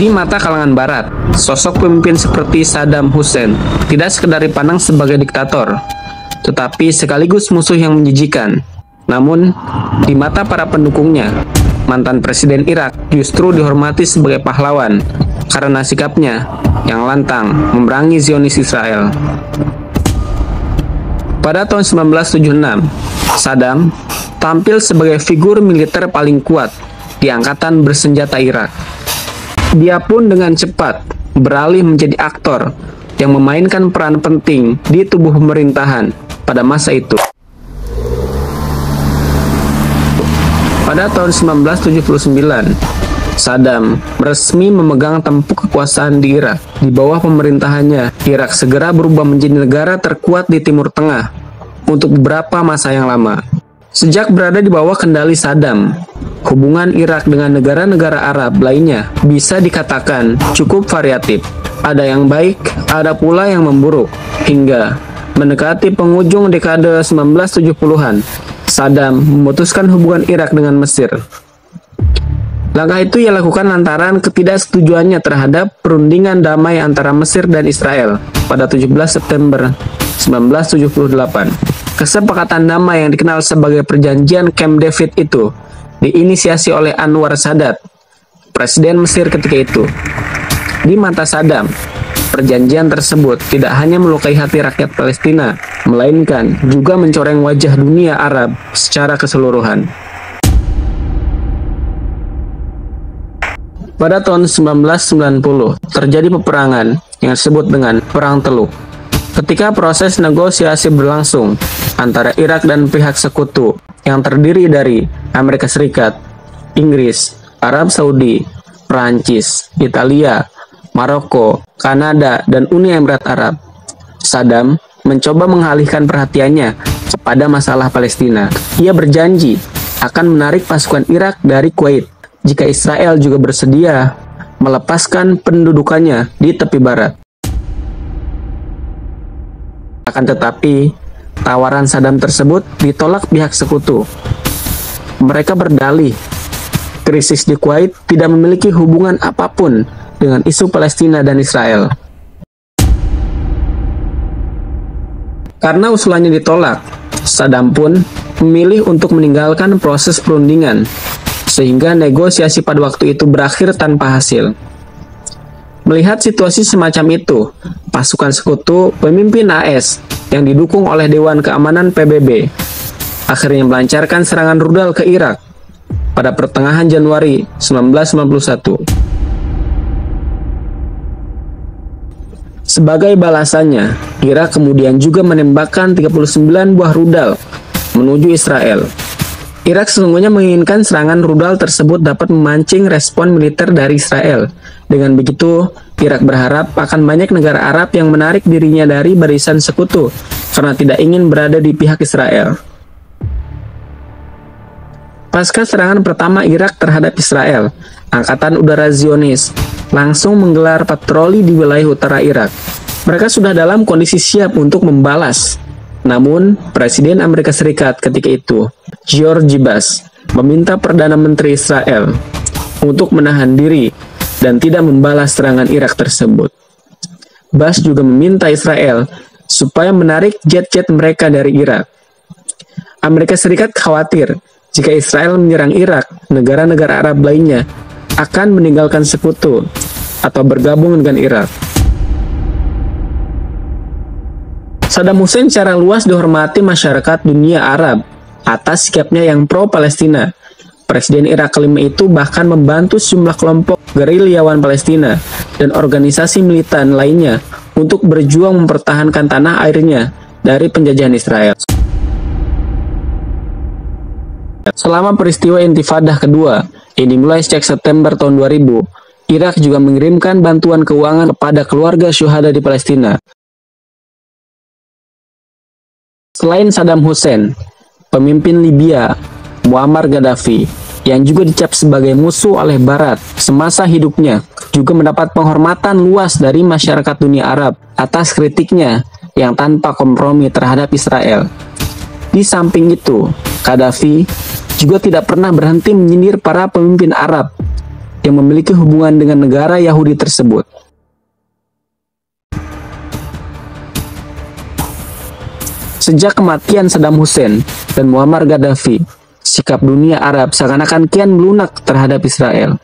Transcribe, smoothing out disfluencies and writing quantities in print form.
Di mata kalangan barat, sosok pemimpin seperti Saddam Hussein tidak sekedar dipandang sebagai diktator, tetapi sekaligus musuh yang menjijikan. Namun, di mata para pendukungnya, mantan presiden Irak justru dihormati sebagai pahlawan karena sikapnya yang lantang memerangi Zionis Israel. Pada tahun 1976, Saddam tampil sebagai figur militer paling kuat di angkatan bersenjata Irak. Dia pun dengan cepat beralih menjadi aktor yang memainkan peran penting di tubuh pemerintahan pada masa itu. Pada tahun 1979, Saddam resmi memegang tampuk kekuasaan di Irak. Di bawah pemerintahannya, Irak segera berubah menjadi negara terkuat di Timur Tengah untuk beberapa masa yang lama. Sejak berada di bawah kendali Saddam, hubungan Irak dengan negara-negara Arab lainnya bisa dikatakan cukup variatif. Ada yang baik, ada pula yang memburuk. Hingga mendekati penghujung dekade 1970-an, Saddam memutuskan hubungan Irak dengan Mesir. Langkah itu ia lakukan lantaran ketidaksetujuannya terhadap perundingan damai antara Mesir dan Israel pada 17 September 1978. Kesepakatan damai yang dikenal sebagai perjanjian Camp David itu diinisiasi oleh Anwar Sadat, presiden Mesir ketika itu. Di mata Saddam, perjanjian tersebut tidak hanya melukai hati rakyat Palestina, melainkan juga mencoreng wajah dunia Arab secara keseluruhan. Pada tahun 1990, terjadi peperangan yang disebut dengan Perang Teluk. Ketika proses negosiasi berlangsung antara Irak dan pihak sekutu yang terdiri dari Amerika Serikat, Inggris, Arab Saudi, Prancis, Italia, Maroko, Kanada, dan Uni Emirat Arab, Saddam mencoba mengalihkan perhatiannya kepada masalah Palestina. Ia berjanji akan menarik pasukan Irak dari Kuwait jika Israel juga bersedia melepaskan pendudukannya di tepi barat. Akan tetapi, tawaran Saddam tersebut ditolak pihak sekutu. Mereka berdalih, krisis di Kuwait tidak memiliki hubungan apapun dengan isu Palestina dan Israel. Karena usulannya ditolak, Saddam pun memilih untuk meninggalkan proses perundingan, sehingga negosiasi pada waktu itu berakhir tanpa hasil. Melihat situasi semacam itu, pasukan sekutu pemimpin AS yang didukung oleh Dewan Keamanan PBB akhirnya melancarkan serangan rudal ke Irak pada pertengahan Januari 1991. Sebagai balasannya, Irak kemudian juga menembakkan 39 buah rudal menuju Israel. Irak sesungguhnya menginginkan serangan rudal tersebut dapat memancing respon militer dari Israel. Dengan begitu, Irak berharap akan banyak negara Arab yang menarik dirinya dari barisan sekutu karena tidak ingin berada di pihak Israel. Pasca serangan pertama Irak terhadap Israel, Angkatan Udara Zionis langsung menggelar patroli di wilayah utara Irak. Mereka sudah dalam kondisi siap untuk membalas. Namun, Presiden Amerika Serikat ketika itu, George Bush, meminta Perdana Menteri Israel untuk menahan diri dan tidak membalas serangan Irak tersebut. Bush juga meminta Israel supaya menarik jet-jet mereka dari Irak. Amerika Serikat khawatir jika Israel menyerang Irak, negara-negara Arab lainnya akan meninggalkan sekutu atau bergabung dengan Irak. Saddam Hussein secara luas dihormati masyarakat dunia Arab atas sikapnya yang pro-Palestina. Presiden Irak kelima itu bahkan membantu sejumlah kelompok gerilyawan Palestina dan organisasi militan lainnya untuk berjuang mempertahankan tanah airnya dari penjajahan Israel. Selama peristiwa Intifadah kedua yang dimulai sejak September tahun 2000, Irak juga mengirimkan bantuan keuangan kepada keluarga syuhada di Palestina. Selain Saddam Hussein, pemimpin Libya, Muammar Gaddafi, yang juga dicap sebagai musuh oleh Barat semasa hidupnya, juga mendapat penghormatan luas dari masyarakat dunia Arab atas kritiknya yang tanpa kompromi terhadap Israel. Di samping itu, Gaddafi juga tidak pernah berhenti menyindir para pemimpin Arab yang memiliki hubungan dengan negara Yahudi tersebut. Sejak kematian Saddam Hussein dan Muammar Gaddafi, sikap dunia Arab seakan-akan kian melunak terhadap Israel.